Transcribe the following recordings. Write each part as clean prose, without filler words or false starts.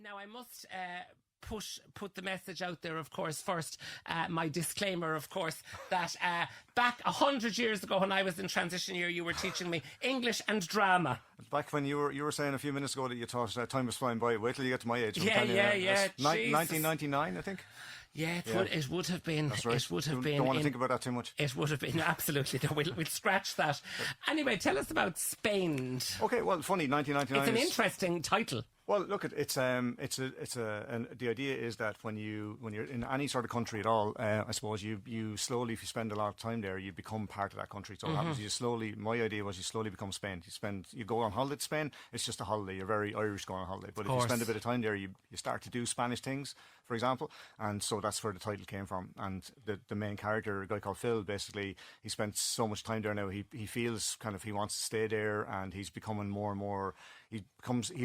Now, I must put the message out there, of course, first, my disclaimer, of course, that back 100 years ago when I was in transition year, you were teaching me English and drama. Back when you were saying a few minutes ago that you thought time was flying by. Wait till you get to my age. Yeah. 1999, I think. Yeah, it would have been. That's right. It would have been. Don't want to think about that too much. It would have been, absolutely. No, we'll scratch that. Anyway, tell us about Spain. Okay, well, funny, 1999. It's an interesting title. Well, look, the idea is that when you're in any sort of country at all, I suppose you slowly, if you spend a lot of time there, you become part of that country. So what happens, my idea was you slowly become Spain. You go on holiday to Spain, it's just a holiday. You're very Irish going on holiday. But if you spend a bit of time there, you start to do Spanish things, for example. And so that's where the title came from. And the main character, a guy called Phil, basically, he spent so much time there now, he feels kind of he wants to stay there, and he's becoming more and more, he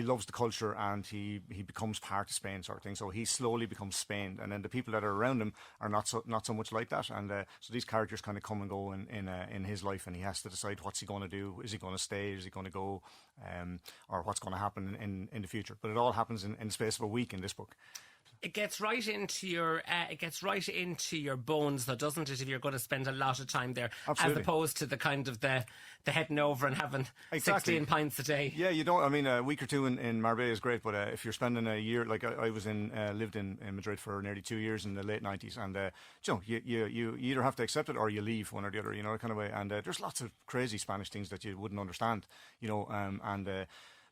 loves the culture, and he becomes part of Spain, sort of thing. So he slowly becomes Spain, and then the people that are around him are not so much like that. And so these characters kind of come and go in his life, and he has to decide what's he going to do. Is he going to stay? Is he going to go? Or what's going to happen in the future? But it all happens in the space of a week in this book. It gets right into your bones, though, doesn't it? If you're going to spend a lot of time there, Absolutely. As opposed to the kind of the heading over and having 16 pints a day. Yeah, you don't. I mean, a week or two in Marbella is great, but if you're spending a year, like I was lived in Madrid for nearly 2 years in the late 90s, and you either have to accept it or you leave, one or the other, kind of way. And there's lots of crazy Spanish things that you wouldn't understand,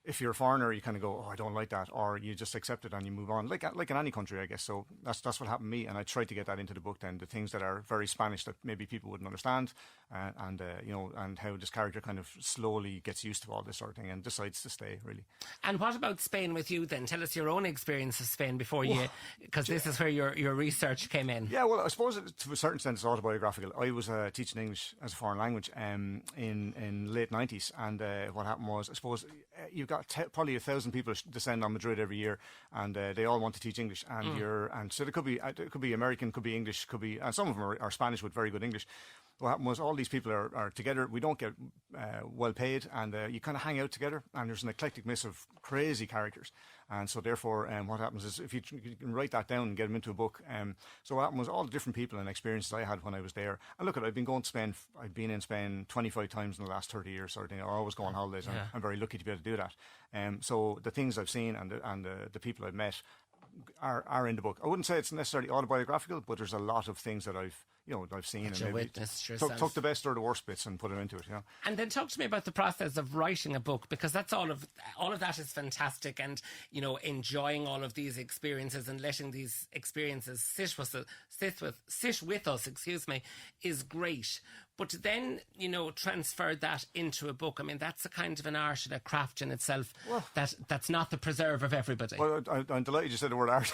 if you're a foreigner, you kind of go, oh, I don't like that, or you just accept it and you move on, like in any country, I guess. So that's what happened to me, and I tried to get that into the book. Then the things that are very Spanish that maybe people wouldn't understand, and how this character kind of slowly gets used to all this sort of thing and decides to stay, really. And what about Spain with you then? Tell us your own experience of Spain before because this is where your research came in. Yeah, well, I suppose to a certain extent it's autobiographical. I was teaching English as a foreign language in late 90s, and what happened was, I suppose you've got probably 1,000 people descend on Madrid every year, and they all want to teach English, and so it could be American, could be English, could be, and some of them are Spanish with very good English. What happened was all these people are together. We don't get well paid, and you kind of hang out together, and there's an eclectic mix of crazy characters. And so therefore what happens is, if you can write that down and get them into a book, so what happened was all the different people and experiences I had when I was there. And look, I've been going to Spain, I've been in Spain 25 times in the last 30 years, sort of thing. I always go on holidays, and I'm very lucky to be able to do that. So the things I've seen and the people I've met are in the book. I wouldn't say it's necessarily autobiographical, but there's a lot of things that I've seen and maybe took the best or the worst bits and put them into it. And then talk to me about the process of writing a book, because that's all of that is fantastic, and enjoying all of these experiences and letting these experiences sit with us, is great. But then, transfer that into a book. I mean, that's a kind of an art and a craft in itself. Well, that's not the preserve of everybody. Well, I'm delighted you said the word art.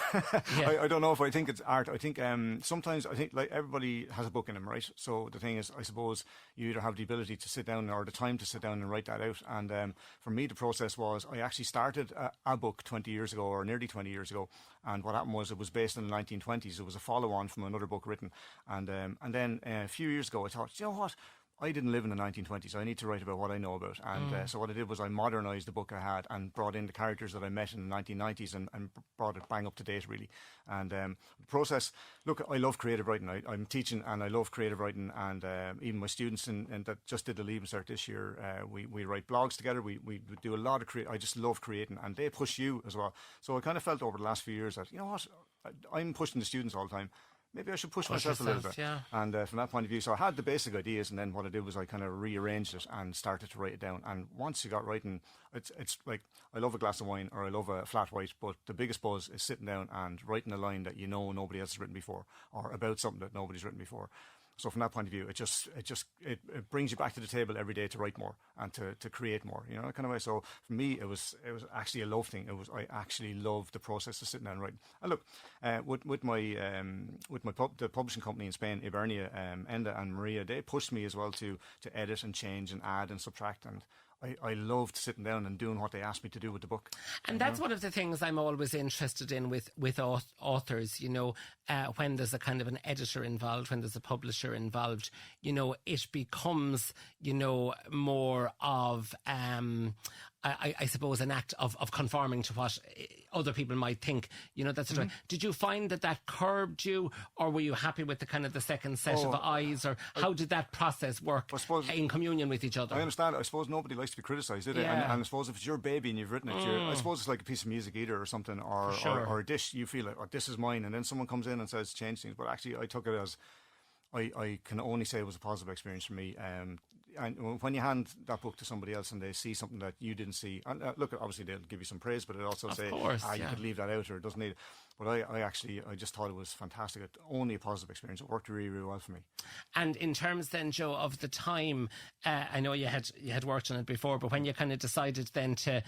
Yeah. I don't know if I think it's art. I think sometimes like everybody has a book in them, right? So the thing is, I suppose you either have the ability to sit down or the time to sit down and write that out. And for me, the process was, I actually started a book 20 years ago, or nearly 20 years ago. And what happened was, it was based in the 1920s. It was a follow-on from another book written. And then a few years ago, I thought, you know what? I didn't live in the 1920s. I need to write about what I know about. And so what I did was I modernised the book I had and brought in the characters that I met in the 1990s and brought it bang up to date, really. And the process, look, I love creative writing. I'm teaching and I love creative writing. And even my students that just did the Leaving Cert this year, we write blogs together. We do a lot of I just love creating, and they push you as well. So I kind of felt over the last few years that, you know what, I'm pushing the students all the time. Maybe I should push myself a little bit. Yeah. And from that point of view, so I had the basic ideas, and then what I did was I kind of rearranged it and started to write it down. And once you got writing, it's like, I love a glass of wine or I love a flat white, but the biggest buzz is sitting down and writing a line that nobody else has written before, or about something that nobody's written before. So from that point of view, it brings you back to the table every day to write more and to create more, that kind of way. So for me, it was actually a love thing. I actually loved the process of sitting down and writing. And look, with the publishing company in Spain, Ybernia, Enda and Maria, they pushed me as well to edit and change and add and subtract, and I loved sitting down and doing what they asked me to do with the book. And that's one of the things I'm always interested in with authors, when there's a kind of an editor involved, when there's a publisher involved, it becomes, more of, I suppose, an act of conforming to what other people might think. You know, that's Did you find that curbed you, or were you happy with the kind of the second set of eyes, or how did that process work in communion with each other? I understand. I suppose nobody likes to be criticised, do they? Yeah. And I suppose if it's your baby and you've written it, I suppose it's like a piece of music either or something, or a dish. You feel like, oh, this is mine, and then someone comes in and says change things. But actually, I took it as I can only say it was a positive experience for me. And when you hand that book to somebody else and they see something that you didn't see, and look, obviously they'll give you some praise, but they'll also say, you could leave that out, or it doesn't need it. But I just thought it was fantastic. It, only a positive experience. It worked really, really well for me. And in terms then, Joe, of the time, I know you had worked on it before, but when you kind of decided then to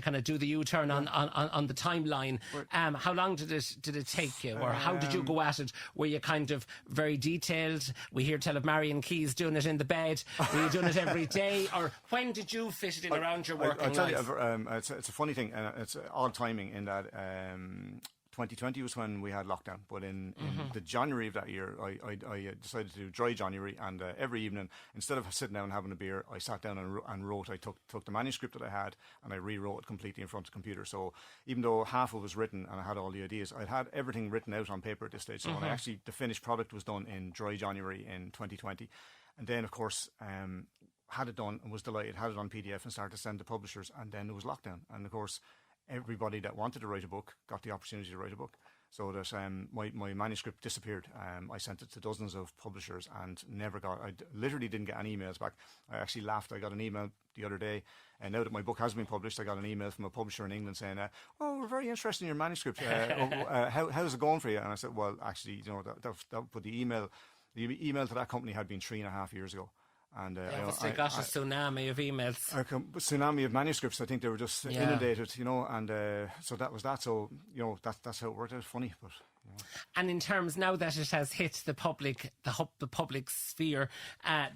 kind of do the U-turn on the timeline, how long did it take you, or how did you go at it? Were you kind of very detailed? We hear tell of Marion Keyes doing it in the bed. Were you doing it every day, or when did you fit it in around your working life? I'll tell you, it's a funny thing. It's odd timing in that 2020 was when we had lockdown, but in the January of that year, I decided to do dry January, and every evening, instead of sitting down and having a beer, I sat down and wrote. I took the manuscript that I had and I rewrote it completely in front of the computer. So even though half of it was written and I had all the ideas, I'd had everything written out on paper at this stage. So when the finished product was done in dry January in 2020, and then of course had it done and was delighted, had it on PDF and started to send to publishers, and then there was lockdown, and of course everybody that wanted to write a book got the opportunity to write a book. So that my manuscript disappeared. I sent it to dozens of publishers and I literally didn't get any emails back. I actually laughed. I got an email the other day, and now that my book has been published, I got an email from a publisher in England saying, "Oh, we're very interested in your manuscript. How's it going for you?" And I said, "Well, actually, that put the email to that company had been 3.5 years ago." And they got a tsunami of emails. A tsunami of manuscripts. I think they were just inundated, and so that was that. So, that's how it worked out. Funny, but. And in terms now that it has hit the public sphere,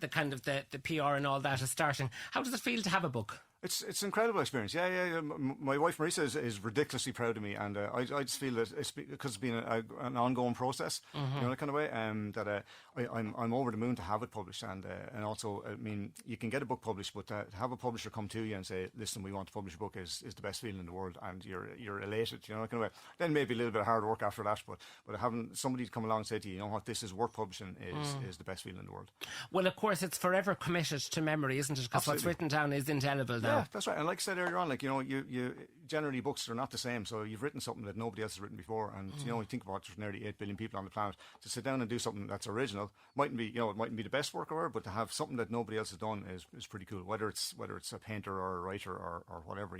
the kind of the PR and all that is starting, how does it feel to have a book? It's an incredible experience. Yeah. My wife Marisa is ridiculously proud of me, and I just feel that it's because it's been an ongoing process, that kind of way. That I'm over the moon to have it published, and also, I mean, you can get a book published, but to have a publisher come to you and say, "Listen, we want to publish a book," is the best feeling in the world, and you're elated, that kind of way. Then maybe a little bit of hard work after that, but having somebody come along and say to you, "You know what, this is worth publishing," is the best feeling in the world. Well, of course, it's forever committed to memory, isn't it? Because what's written down is indelible now. Yeah, that's right. And like I said earlier on, you generally books are not the same. So you've written something that nobody else has written before, and you think about it, there's nearly 8 billion people on the planet. To sit down and do something that's original mightn't be the best work ever, but to have something that nobody else has done is pretty cool. Whether it's a painter or a writer or whatever,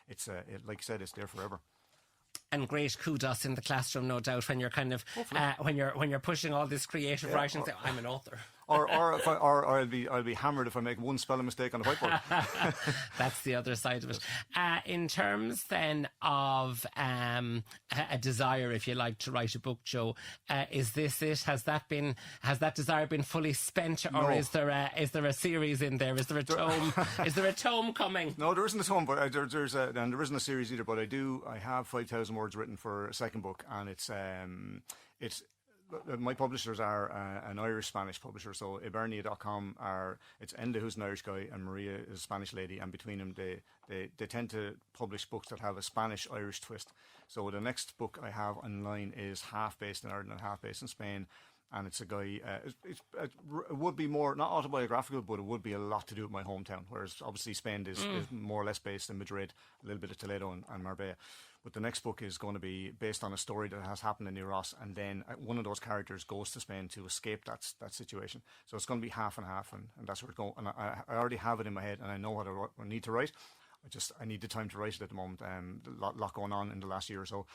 it's like I said, it's there forever. And great kudos in the classroom, no doubt, when you're kind of when you're pushing all this creative writing. And say, I'm an author. Or I'll be hammered if I make one spelling mistake on the whiteboard. That's the other side of it. In terms then of a desire, if you like, to write a book, Joe, is this it? Has that desire been fully spent, or No. is there a series in there? Is there a tome? Is there a tome coming? No, there isn't a tome, but there isn't a series either. But I have 5,000 words written for a second book, and it's my publishers are an Irish-Spanish publisher, so Ybernia.com it's Enda, who's an Irish guy, and Maria is a Spanish lady, and between them they tend to publish books that have a Spanish-Irish twist. So the next book I have online is half based in Ireland and half based in Spain, and it's a guy, it would be more, not autobiographical, but it would be a lot to do with my hometown, whereas obviously Spain is more or less based in Madrid, a little bit of Toledo and Marbella. But the next book is going to be based on a story that has happened in Ross, and then one of those characters goes to Spain to escape that situation. So it's going to be half and half, and that's where it's going. And I already have it in my head, and I know what I need to write. I need the time to write it at the moment. A lot going on in the last year or so.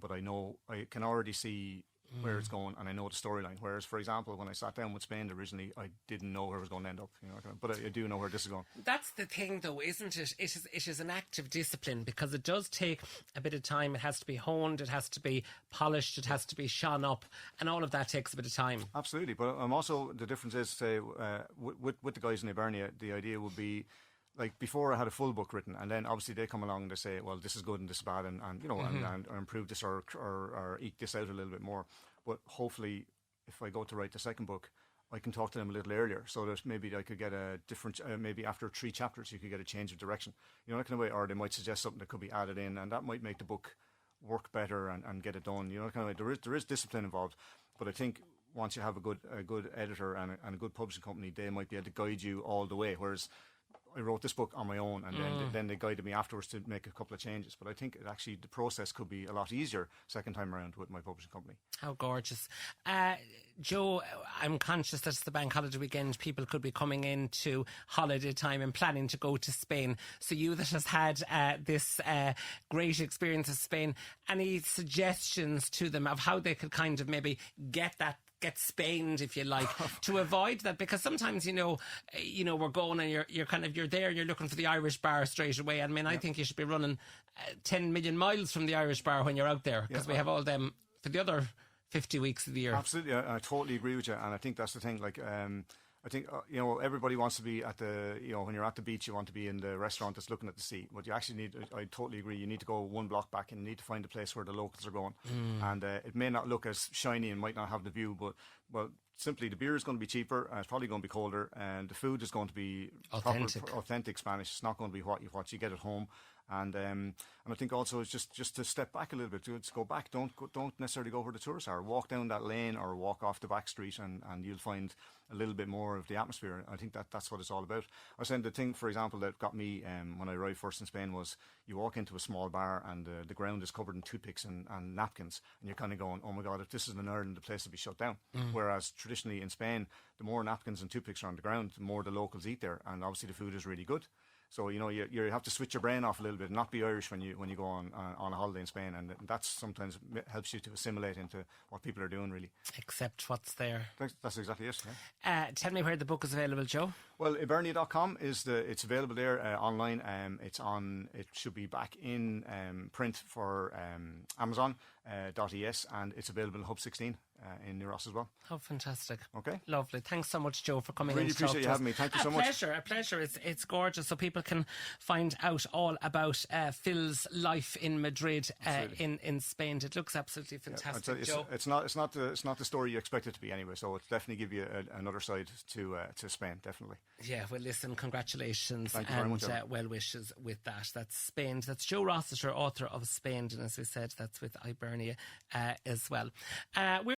But I know I can already see where it's going, and I know the storyline. Whereas, for example, when I sat down with Spain originally, I didn't know where it was going to end up. But I do know where this is going. That's the thing, though, isn't it? It is an active discipline, because it does take a bit of time. It has to be honed, it has to be polished, it has to be shone up, and all of that takes a bit of time. Absolutely, but also the difference is, say, with the guys in Ybernia, the idea would be, like, before I had a full book written, and then obviously they come along and they say, well, this is good and this is bad, and improve this or eke this out a little bit more. But hopefully, if I go to write the second book, I can talk to them a little earlier, so that maybe I could get a different, maybe after 3 chapters you could get a change of direction, you know, that kind of way, or they might suggest something that could be added in, and that might make the book work better and get it done, you know, kind of way. There is discipline involved, but I think once you have a good editor and a good publishing company, they might be able to guide you all the way, whereas I wrote this book on my own, and then they guided me afterwards to make a couple of changes. But I think the process could be a lot easier second time around with my publishing company. How gorgeous. Joe, I'm conscious that it's the bank holiday weekend. People could be coming into holiday time and planning to go to Spain. So you that has had this great experience of Spain, any suggestions to them of how they could kind of maybe get Spained, if you like, to avoid that? Because sometimes, you know, we're going and you're there and you're looking for the Irish bar straight away. I mean, I think you should be running 10 million miles from the Irish bar when you're out there, because we have all them for the other 50 weeks of the year. Absolutely, I totally agree with you, and I think that's the thing. Like, I think you know, everybody wants to be at the, you know, when you're at the beach, you want to be in the restaurant that's looking at the sea. But you actually need, I totally agree, you need to go 1 block back and you need to find a place where the locals are going. And it may not look as shiny and might not have the view, but well, simply the beer is going to be cheaper, it's probably going to be colder, and the food is going to be authentic Spanish. It's not going to be what you get at home. And I think also it's just to step back a little bit, to go back. Don't necessarily go where the tourists are. Walk down that lane or walk off the back street, and you'll find a little bit more of the atmosphere. I think that's what it's all about. I was saying the thing, for example, that got me when I arrived first in Spain was you walk into a small bar and the ground is covered in toothpicks and napkins, and you're kind of going, oh my God, if this is in Ireland, the place will be shut down. Whereas traditionally in Spain, the more napkins and toothpicks are on the ground, the more the locals eat there, and obviously the food is really good. So, you know, you have to switch your brain off a little bit and not be Irish when you go on a holiday in Spain, and that sometimes helps you to assimilate into what people are doing, really. Accept what's there. That's exactly it. Yeah. Tell me where the book is available, Joe. Well, Ybernia.com it's available there online. It should be back in print for Amazon.es, and it's available in Hub 16 in New Ross as well. Oh, fantastic. Okay. Lovely. Thanks so much, Joe, for coming really in to talk to us. Really appreciate you having me. Thank you so much. A pleasure. It's gorgeous. So people can find out all about Phil's life in Madrid, in Spain. It looks absolutely fantastic, Joe. It's not the story you expect it to be anyway, so it'll definitely give you another side to Spain, definitely. Yeah, well, listen, congratulations. Thank you very much, well wishes with that. That's Spain. That's Joe Rossiter, author of Spain, and as we said, that's with Ybernia as well. We're